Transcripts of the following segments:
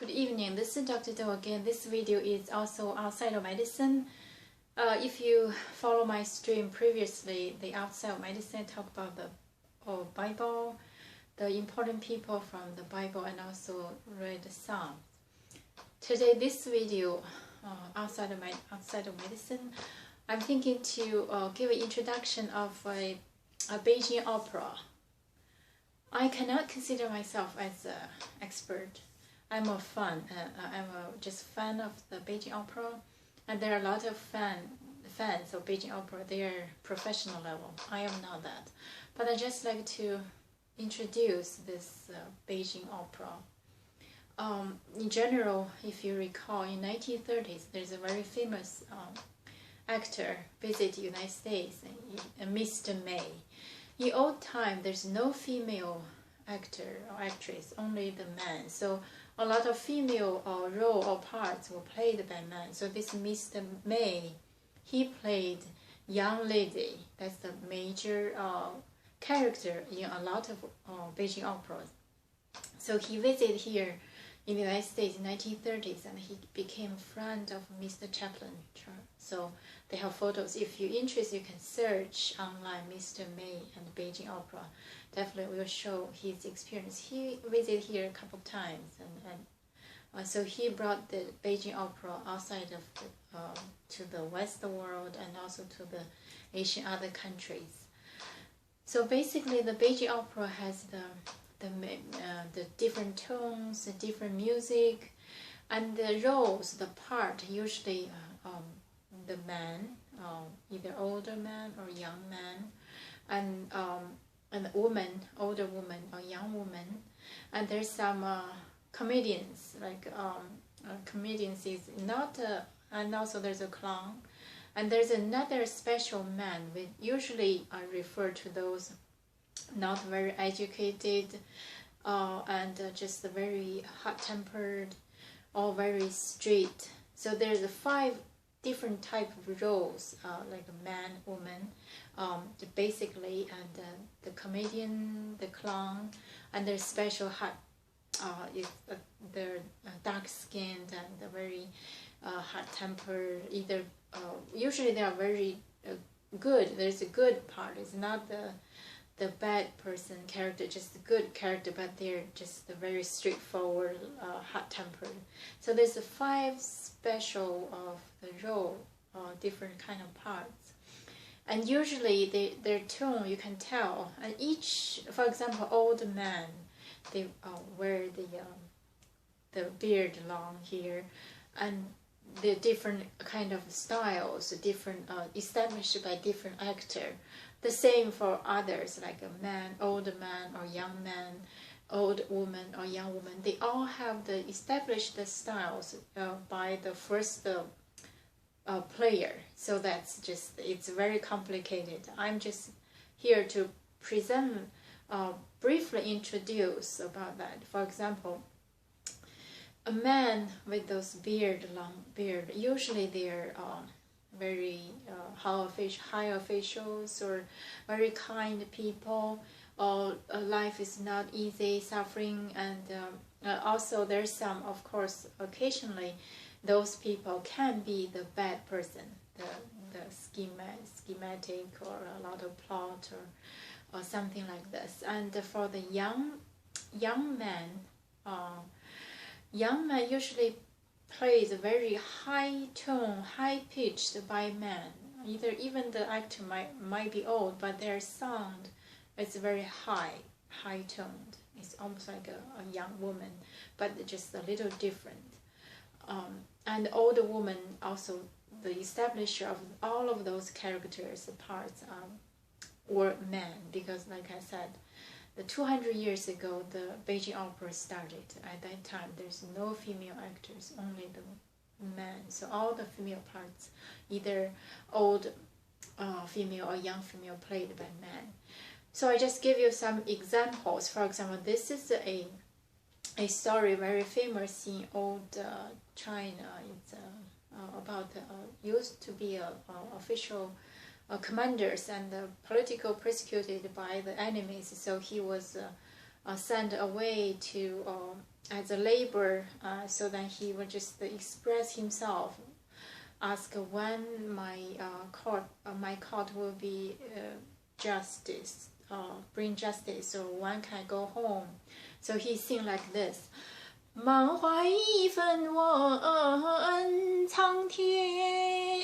Good evening, this is Dr. Do again. This video is also outside of medicine. If you follow my stream previously, the outside of medicine talk about the Bible, the important people from the Bible, and also read the Psalms. Today, this video, outside of medicine, I'm thinking to give an introduction of a Beijing Opera. I cannot consider myself as an expert. I'm a fan. Just fan of the Beijing Opera, and there are a lot of fans of Beijing Opera. They are professional level. I am not that, but I just like to introduce this Beijing Opera. In general, if you recall, in 1930s, there's a very famous actor visit the United States, Mr. Mei. In old time, there's no female actor or actress, only the man. So a lot of female role or parts were played by men. So this Mr. Mei, he played young lady. That's the major character in a lot of Beijing operas. So he visited here in the United States in 1930s, and he became a friend of Mr. Chaplin. So they have photos. If you're interested, you can search online Mr. Mei and Beijing Opera. Definitely will show his experience. He visited here a couple of times, and so he brought the Beijing Opera outside of to the Western world and also to the Asian other countries. So basically, the Beijing Opera has the different tones, the different music, and the roles, the part, usually the man, either older man or young man, and a woman, older woman or young woman, and there's some comedians, like comedians is not, and also there's a clown, and there's another special man. With usually I refer to those not very educated and just very hot-tempered or very strict. So there's 5 different type of roles, like a man, woman, basically, and the comedian, the clown, and their special hot, they're dark-skinned and very hot-tempered. Either usually they are very good. There's a good part. It's not the bad person character, just the good character, but they're just very straightforward, hot-tempered. So there's 5 special of the role, different kind of parts, and usually their tone you can tell. And each, for example, old man, they wear the beard long here, and the different kind of styles, different established by different actor. The same for others, like a man, older man or young man, old woman or young woman. They all have the established styles by the first player. So that's just, it's very complicated. I'm just here to present, briefly introduce about that. For example, a man with those long beard, usually they're very high officials or very kind people. Life is not easy, suffering, and also there's some, of course, occasionally those people can be the bad person, the schematic or a lot of plot or something like this. And for the young man usually plays a very high tone, high pitched by man. Even the actor might be old, but their sound is very high toned. It's almost like a young woman, but just a little different. And older woman also, the establisher of all of those characters, parts, were men, because like I said, the 200 years ago, the Beijing Opera started. At that time, there's no female actors, only the men. So all the female parts, either old female or young female, played by men. So I just give you some examples. For example, this is a story very famous in old China. It's about used to be official commanders and political persecuted by the enemies. So he was sent away to as a labor, so that he would just express himself, ask when my court will be justice, bring justice, or when can I go home. So he sing like this. 满怀一份问苍天，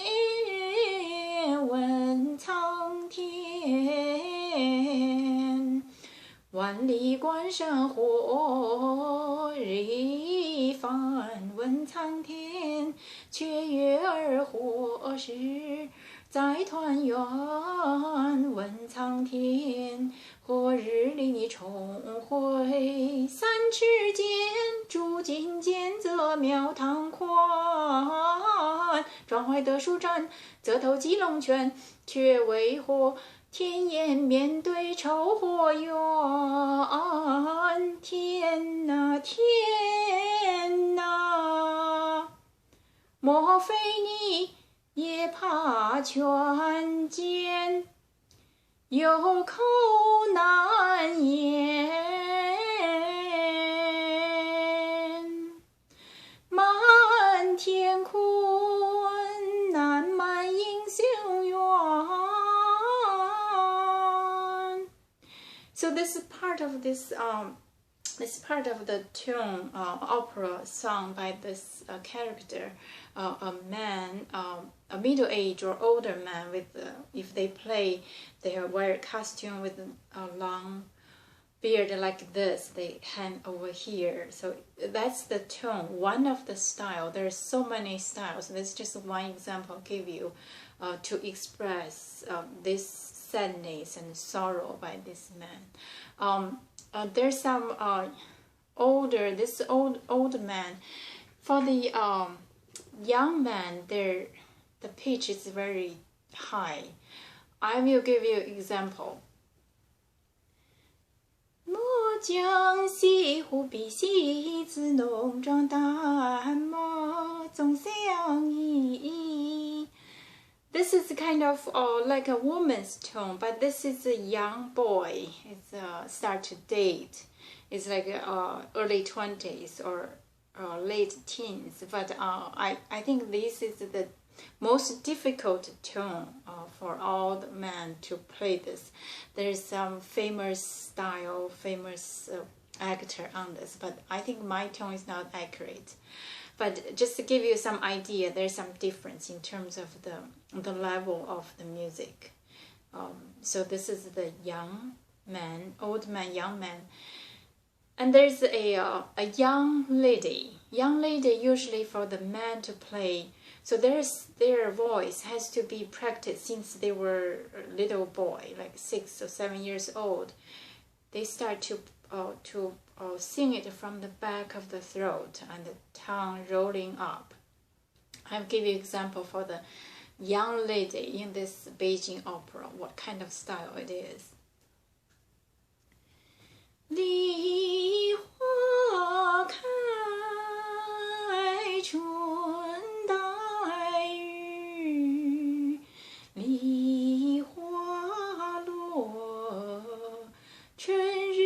问苍天，万里关山火日一番，问苍天，却月儿何时再团圆？问苍天，何日里重回？三尺剑，铸金剑则庙堂宽。壮怀得舒展，则投击龙泉，却为何天颜面对仇火怨？天哪，天哪！莫非你也怕权奸，有口难言？满天困难，满英雄缘。So this is part of this part of the tune, opera sung by this character, a man, a middle-aged or older man with, if they play, they wear a costume with a long beard like this, they hang over here. So that's the tune, one of the style. There's so many styles. That's just one example I'll give you to express this sadness and sorrow by this man. There's some this old man. For the young man, the pitch is very high. I will give you an example. 莫将西湖比西子浓妆淡墨总相宜. This is kind of like a woman's tone, but this is a young boy. It's start to date. It's like early 20s or late teens. But I think this is the most difficult tone for all the men to play this. There's some famous style, famous actor on this, but I think my tone is not accurate. But just to give you some idea, there's some difference in terms of the level of the music. So this is the young man, old man, young man. And there's a young lady. Young lady usually for the man to play. So their voice has to be practiced since they were a little boy, like 6 or 7 years old. They start to sing it from the back of the throat and the tongue rolling up. I'll give you an example for the young lady in this Beijing Opera, what kind of style it is. 梨花开，春带雨，梨花落，春日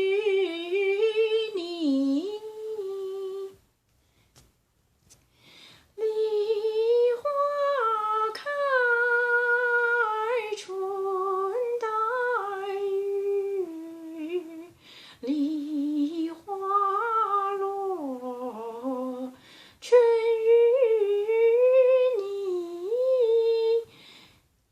丽。梨花开，春带雨，梨花落，春日丽。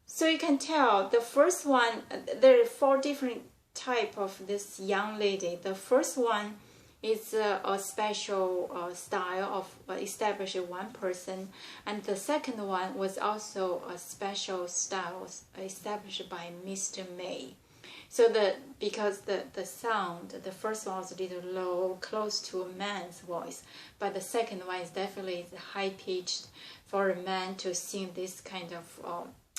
So you can tell the first one, there are 4 different type of this young lady. The first one is a special style of established one person, and the second one was also a special style established by Mr. Mei. So because the sound, the first one was a little low, close to a man's voice, but the second one is definitely high pitched. For a man to sing this kind of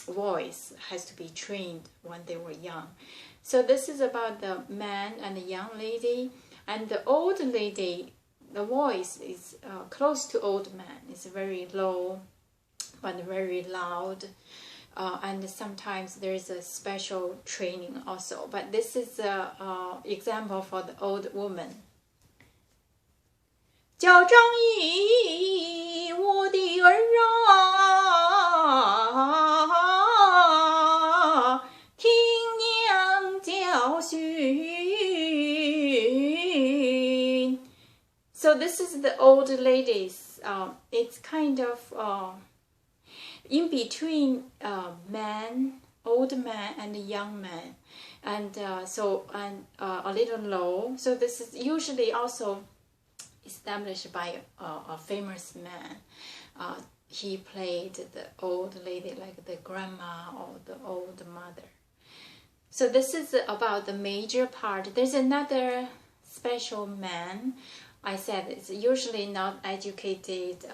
voice has to be trained when they were young. So this is about the man and the young lady, and the old lady, the voice is close to old man. It's very low, but very loud. and sometimes there is a special training also. But this is an example for the old woman. 叫张仪，我的儿啊，听娘教训。So this is the old ladies. It's kind of in between man, old man, and young man, and a little low. So this is usually also established by a famous man. He played the old lady, like the grandma or the old mother. So this is about the major part. There's another special man. I said it's usually not educated,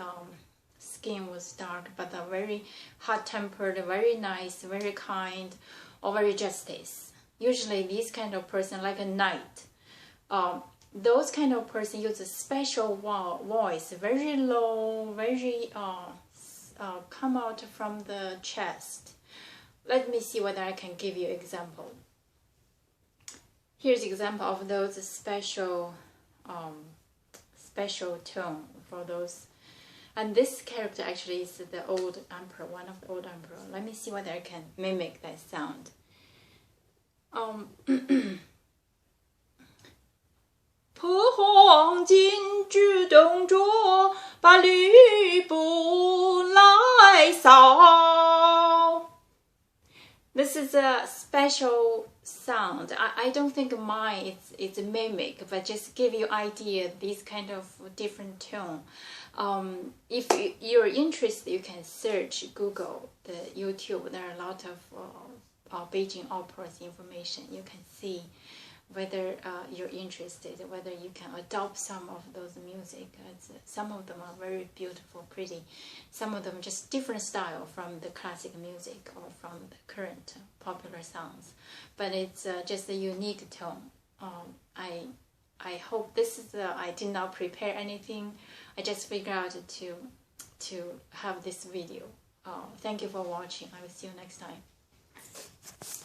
skin was dark, but a very hot-tempered, very nice, very kind, or very justice. Usually these kind of person, like a knight, those kind of person use a special voice, very low, very come out from the chest. Let me see whether I can give you example. Here's example of those special tone for those. And this character actually is the old emperor, one of the old emperor. Let me see whether I can mimic that sound. 破黄金枝动着，把吕布来扫。This is a special sound. I don't think mine it's a mimic, but just give you idea these kind of different tone. If you're interested, you can search Google, the YouTube. There are a lot of Beijing Opera's information. You can see whether you're interested, whether you can adopt some of those music. Some of them are very beautiful, pretty. Some of them just different style from the classic music or from the current popular songs. But it's just a unique tone. I hope this is. I did not prepare anything. I just figured out to have this video. Thank you for watching. I will see you next time.